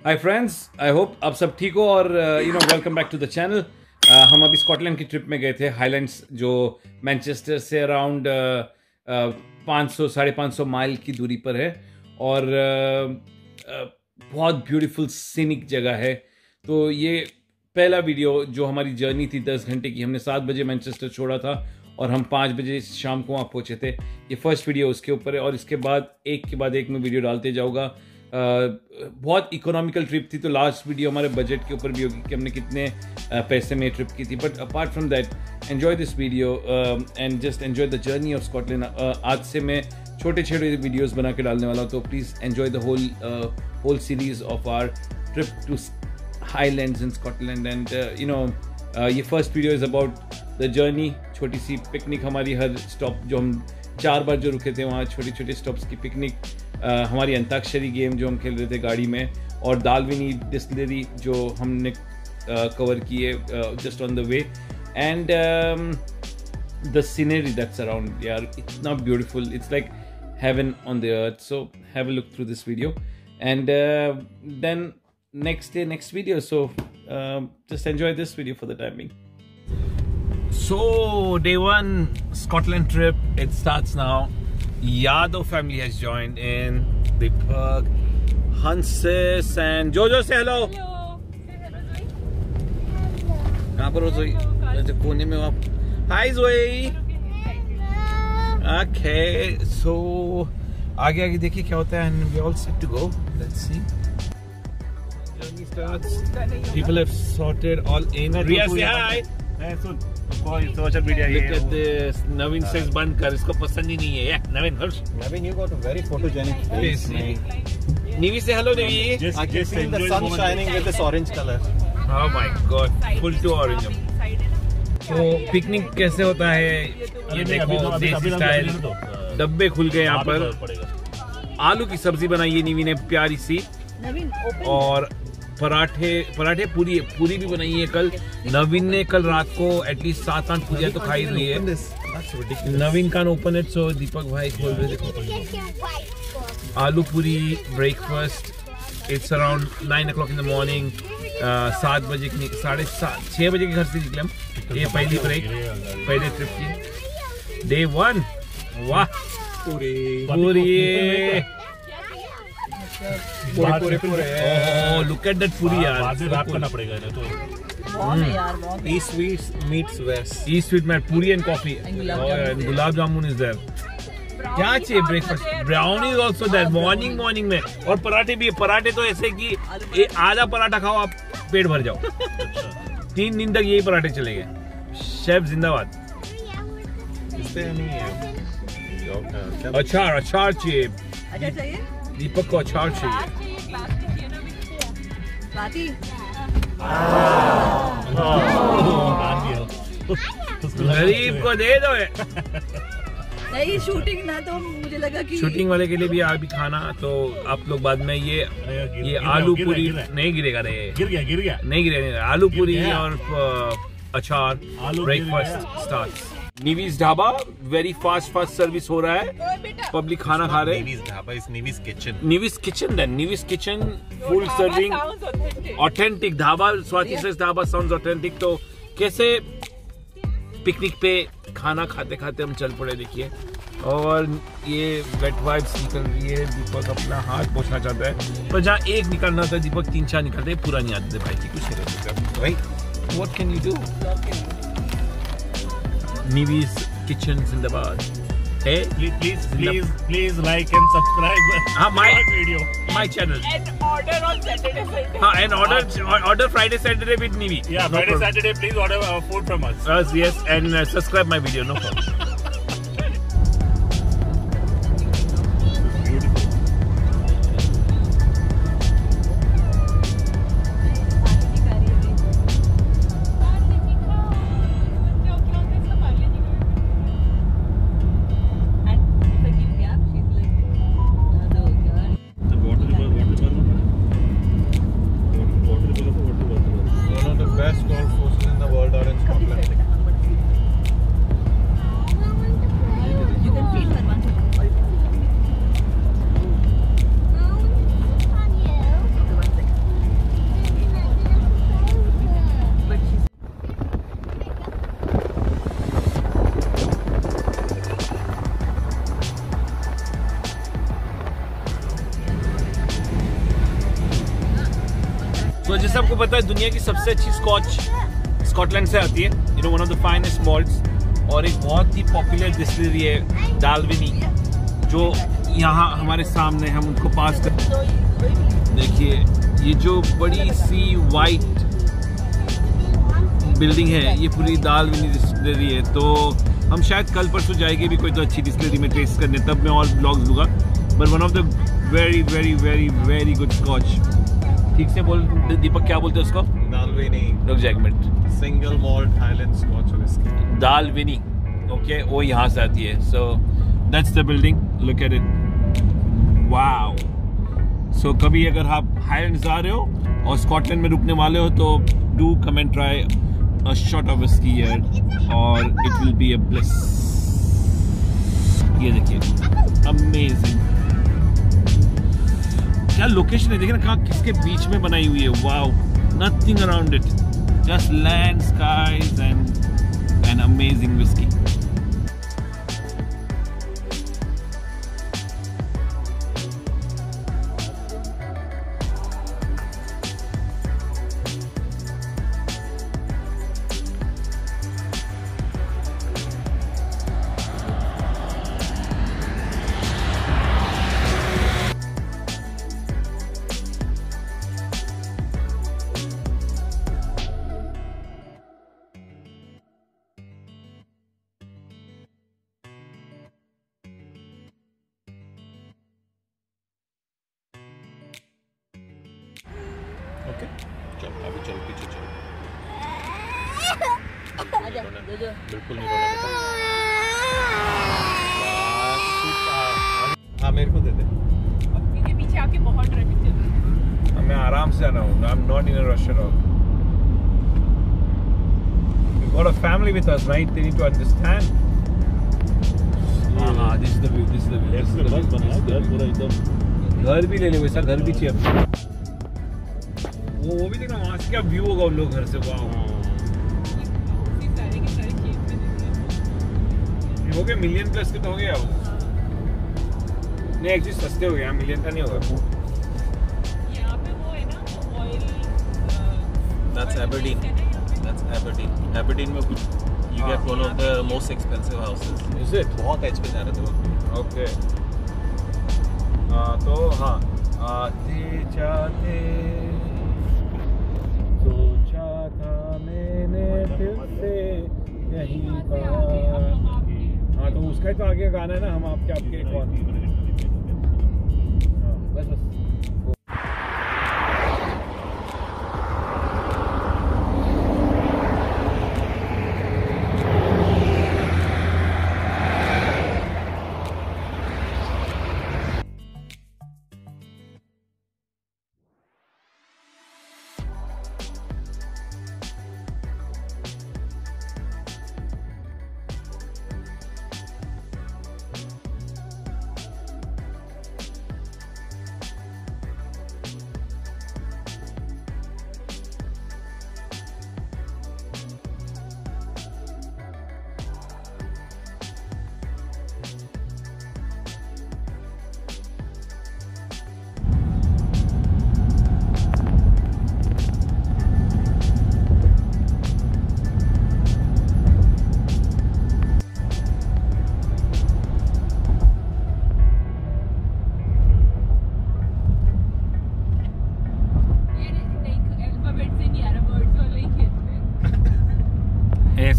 Hi friends, I hope आप सब ठीक हो और welcome back to the channel. हम अभी स्कॉटलैंड की ट्रिप में गए थे, हाईलैंड्स, जो मैनचेस्टर से अराउंड 500-550 माइल की दूरी पर है और बहुत ब्यूटीफुल सीनिक जगह है। तो ये पहला वीडियो जो हमारी जर्नी थी 10 घंटे की, हमने 7 बजे मैनचेस्टर छोड़ा था और हम 5 बजे शाम को वहाँ पहुँचे थे। ये फर्स्ट वीडियो उसके ऊपर है और इसके बाद एक के बाद एक मैं वीडियो डालते जाऊँगा। बहुत इकोनॉमिकल ट्रिप थी, तो लास्ट वीडियो हमारे बजट के ऊपर भी होगी कि हमने कितने पैसे में ट्रिप की थी। But apart from that, enjoy this video and just enjoy the journey of Scotland. आज से मैं छोटे छोटे वीडियोस बना के डालने वाला हूँ, तो please enjoy the whole series of our trip to Highlands in Scotland. And ये first video is about the journey, छोटी सी पिकनिक हमारी, हर स्टॉप जो हम 4 बार जो रुके थे वहाँ छोटे छोटे स्टॉप्स की पिकनिक, हमारी अंताक्षरी गेम जो हम खेल रहे थे गाड़ी में, और दालविनी डिस्टिलरी जो हमने कवर किए just on the way, and the scenery that's around. यार इतना beautiful, it's like heaven on the earth. So have a look through this video and then next video. So just enjoy this video for the time being. So day 1 Scotland trip, it starts now. Yadav family has joined in. Deepak, Hansis and Jojo, say hello. कहाँ पर हो जोई? ऐसे कोने में आप. Hi Zoe. Okay, so आगे आगे देखिए क्या होता है, and we all set to go. Let's see. Journey starts. People have sorted all in. Riya, say hi. Social media. Look at this. Naveen says बंद कर, इसको पसंद ही नहीं है। Yeah, Naveen, Harsh. Naveen, you got a very photogenic face. Nivi, say hello, Nivi. I can see the sun shining with this orange color. Oh my God, full to orange. तो picnic कैसे होता है ये देखो, देसी style. डब्बे खुल गए यहाँ पर। आलू की सब्जी बनाई है निवी ने प्यारी सी, और पराठे पूरी भी बनाई है कल। नवीन ने कल रात को एटलीस्ट 7-8 पूरियां तो खाई हुई है। नवीन कान ओपन इट, सो दीपक भाई खोल रहे। देखो आलू पूरी breakfast. It's around 9 o'clock in the morning. 7 बजे की 6:30 बजे के घर से निकले हम। ये पहली ब्रेक, पहले ट्रिप की डे 1। वाह पूरी लुक एट दैट पूरी यार, रात करना पड़ेगा ना तो। East meets West. East sweet में puri and coffee and gulab jamun is there. क्या चाहिए breakfast? Brownie is also there morning में, और पराठे भी। पराठे तो ऐसे कि आधा पराठा खाओ आप पेट भर जाओ। 3 दिन तक यही पराठे चलेंगे। शेफ जिंदाबाद। अचार चाहिए दीपक को, अचार चाहिए। गरीब को दे दो। नहीं शूटिंग ना, तो मुझे लगा कि शूटिंग वाले के लिए भी आ भी खाना, तो आप लोग बाद में ये आलू पूरी नहीं गिरेगा रे, गिर गया नहीं गिरेगा। आलू पूरी और अचार breakfast start. Nivi's dhaba, very fast service हो रहा है, पब्लिक खाना खा रहे हैं। Nivi's dhaba is Nivi's kitchen. Nivi's kitchen full serving, authentic dhaba. Swati से ढाबा साउंड्स ऑथेंटिक। तो कैसे पिकनिक पे खाना खाते खाते हम चल पड़े, देखिए। और ये वेट वाइब्स निकल रही है। दीपक अपना हाथ पोछना चाहता है, पर जहाँ एक निकलना होता है दीपक 3-4 निकलते हैं। पूरा नहीं आते भाई की कुछ नहीं। भाई what can you do? Nivi's kitchen Zindabad. Hey, please like and subscribe. my video, my channel. and order on Saturday. And order Friday Saturday with Nivi. Yeah, no Friday problem. Saturday. Please order food from us. Yes, and subscribe my video. No problem. One of the best golf courses in the world are in Scotland. So जैसे आपको पता है दुनिया की सबसे अच्छी scotch Scotland से आती है, you know, one of the finest malts, और एक बहुत ही पॉपुलर डिस्टिलरी है डालविनी, जो यहाँ हमारे सामने, हम उनको पास कर, देखिए ये जो बड़ी सी वाइट बिल्डिंग है, ये पूरी डालविनी डिस्टिलरी है। तो हम शायद कल परसों जाएंगे भी कोई तो अच्छी डिस्टिलरी में टेस्ट करने, तब मैं और ब्लॉग्स दूंगा। But one of the very very very very good scotch. ठीक से बोल दीपक, क्या बोलते हैं उसको? डालविनी। रुक जा एक minute. Single malt Highland Scotch whisky. Dalwhinnie, okay, वो यहाँ से आती है। So that's the building, look at it, wow. So कभी अगर आप हाईलैंड्स आ रहे हो और स्कॉटलैंड में रुकने वाले हो तो do come and try a shot of whiskey here, और it will be a bliss। ये देखिए, amazing, क्या लोकेशन है, देखिए ना, कहाँ किसके बीच में बनाई हुई है। Wow, nothing around it, just land, skies and amazing whiskey। Okay, चल अभी चल, पीछे चल। आजा, दे दो। बिल्कुल नहीं रोना बेटा। हाँ मेरे को दे दे। क्योंकि पीछे आके बहुत ट्रैफिक चल रही है। मैं आराम से आना हूँ, I am not in a rush at all. We got a family with us, right? They need to understand. हाँ, this is the view, this is the view. बस बनाया घर पूरा एकदम। घर भी ले ले, वैसा घर भी चाहिए। वो भी देखना, वहाँ से क्या व्यू होगा उन लोग घर से। वाह, सारे के सारे खेत में दिख रहे हैं। हो गए मिलियन प्लस के तो हो गया वो। नहीं, एक्चुअली सस्ते हो गए, मिलियन का नहीं होगा। यहाँ पे वो है ना oil. That's Aberdeen. That's Aberdeen. Aberdeen में you get one of the most expensive houses. Is it? बहुत एज पे जा रहे थे वो। ओके। तो हाँ, आते जाते सोचा था मैंने दिल से यहीं पर। हाँ, तो उसका ही तो आगे गाना है ना, हम आपके आपके कौन। बस बस।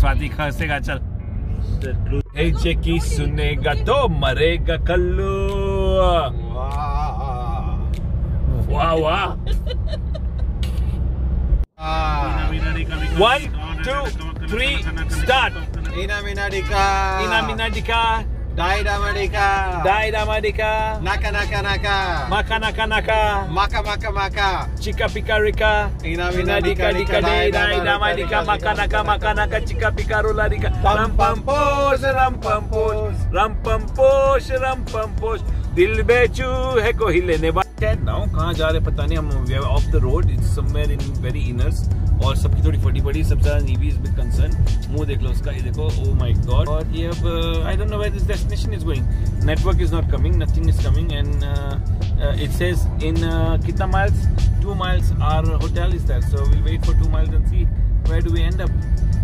स्वाति खसेगा, चल। ए चेकी सुनेगा तो मरेगा कल्लू। वाह वाह। 1 2 3 start. Ina Minadika. Ina Minadika. Daida Madika. Daida Madika. Naka Naka Naka. Maka Naka Naka. Maka Maka Maka. Chika Pika Rika. Ina Minadika Dika Daida Madika. Maka Naka Maka Naka. Chika Pika Rula Rika. Ram pam posh, ram pam posh, ram pam posh, ram pam posh. दिल बेचू है को हिले वाला। Now कहाँ जा रहे पता नहीं, हम we are off the road. It's somewhere in very inners, और सबकी थोड़ी फटी पड़ी, सबसे ज़्यादा नीवी is big concern। मुंह देख लो उसका, ये देखो, oh my god। और ये अब I don't know where this destination is going. Network is not coming, nothing is coming, and it says in कितना miles? 2 miles our hotel is there, so we'll wait for 2 miles and see where do we end up.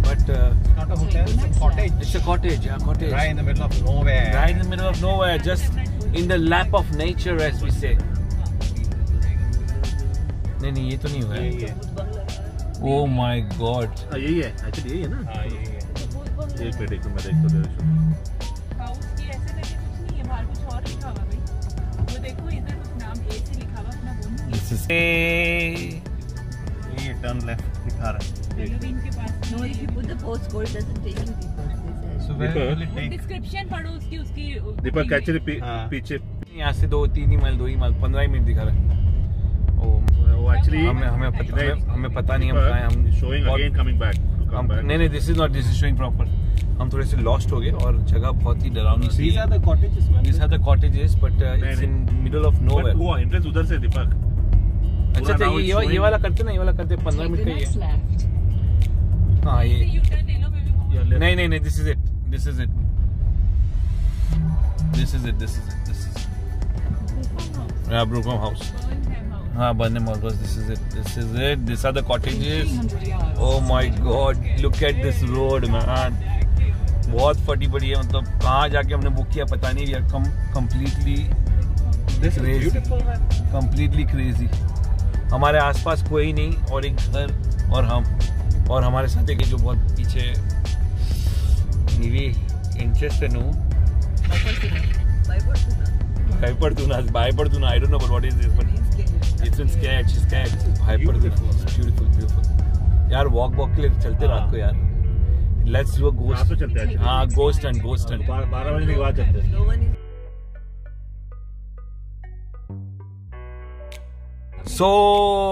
But Not a hotel, it's a cottage. it's a cottage, yeah, cottage. Right in the middle of nowhere. Right in the middle of nowhere, just in the lap of nature, as we say. नहीं ये तो नहीं हुआ यही है. है. Oh my God. यही है एक्चुअली यही है ना. हाँ यही है. एक मिनट मैं देखता हूँ. हाउस की ऐसे करके कुछ नहीं है, बाहर कुछ और लिखा हुआ भाई. वो देखो इधर कुछ नाम ए से लिखा हुआ, अपना वो नहीं This is ये टर्न लेफ्ट दिखा रहा है. है. इनके पास No, if you put the postcode, it doesn't take you deeper. So where will it take? Description पढ़ो उसकी दीपक एक्चुअली हाँ. पीछे यहाँ से 2-3 ही माइल 2 ही माइल 15 ही मिनट दिखा रहा है. वो एक्चुअली हमें पता नहीं हम कहाँ हैं. हम showing बहुत- again coming back. नहीं this is not, this is showing proper. हम थोड़े से लॉस्ट हो गए और जगह बहुत ही डरावनी सी These है. are the cottages, man. These are the cottages, but it's in middle of But nowhere. वो एंट्रेंस उधर से दीपक. अच्छा now it's ये showing- वाला करते ना, ये वाला करते 15 मिनट का ही है. हाँ ये यू टर्न ले लो बेबी. Yeah, left. नहीं this is it. This is it. Yeah, Brookholm House. हाँ, Burnham House. This is it. These are the cottages. Oh my God! Look at this road, man. बहुत फटी पड़ी है, मतलब कहाँ जाके हमने बुक किया पता नहीं. We are completely This is crazy. beautiful, man. Completely crazy. हमारे आसपास कोई नहीं और एक घर और हम और हमारे साथ एक जो बहुत पीछे interested no Bhaypaduna. I don't know what is this, but it's been scared. She's scared. Bhaypaduna. It's beautiful. यार walk के लिए चलते रात को यार. Let's do a रात ghost. को चलते हैं. हाँ, ghost hunt. 12 बजे के बाद चलते हैं. No one is. So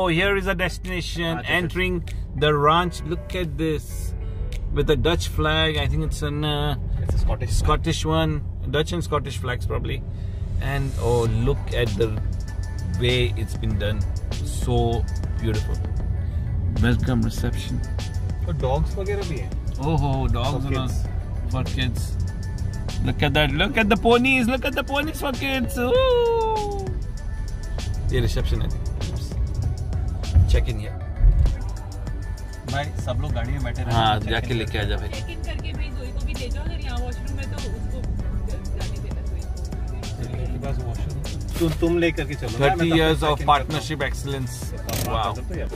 here is a destination. Entering the ranch. Look at this with a Dutch flag. I think it's an It's a Scottish one. Dutch and Scottish flags probably. And oh, look at the way it's been done. So beautiful. Welcome reception. तो dogs वगैरह भी हैं. Oh, dogs For kids. for kids. Look at that. Look at the ponies. Look at the ponies for kids. Ooh. ये reception है. Check in here. भाई सब लोग गाड़ी में बैठे रहे. हाँ, जाके लेके आ जा भाई. चेक इन करके भाई जोई को भी ले जाओ, अगर यहाँ वॉशरूम है तो उसको जाने देना जोई को. बस वॉशरूम तुम लेकर के चलो. 30 years of partnership excellence. Wow. करते हैं.